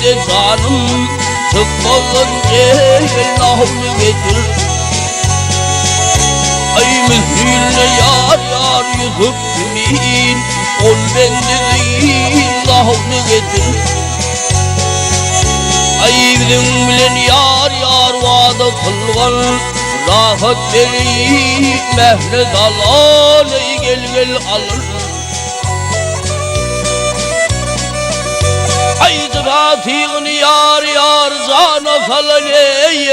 de canım, sıkmadın gel havlu getir. Ay mühürle yar yar yüzüp kimin, ol bende değil havlu getir. Ay bizim bilen yar yar vaada kılgan, rahat verip mehnet alan, ey gel gel alır. Ay tıratığını yar yar zana falan, ey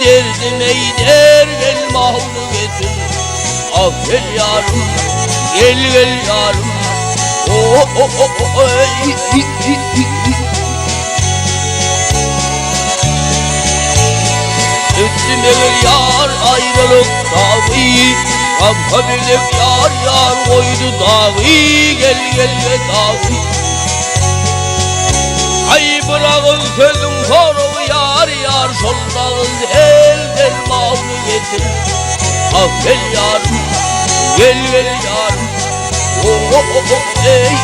derdim ey der gel mahvunu getir. Ah gel yarım, gel gel yarım, ey. Öptüm evvel yar ayrılık dağı, kapabilik yar yar koydu dağı, gel gel gel dağı. Ay bırakın sözüm koru yar yar, soldağız elden mağlu getir. Ah gel yarım, gel gel yarım, ey.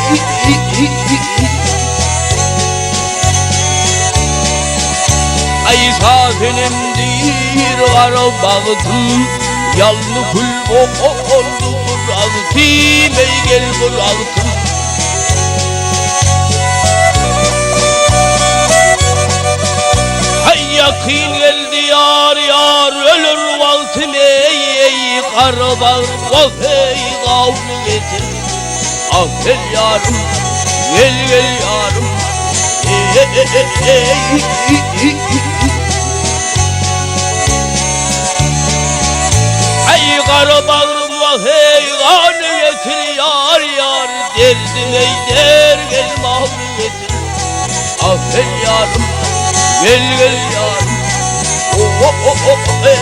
Ay safinemdir var bağıtım, yalnız kul oldu bıraktım, ey gel bıraktım. Ay yakın geldi yar yar, ölür vaktim ey kara bağır, of ey kavlu getir. Ah gel yarım, gel gel yarım, ay kara bağrım vah hey kanı getir yar yar, derdim ey der gel mahvı getir. Ah gel yarım, gel gel yarım, ey.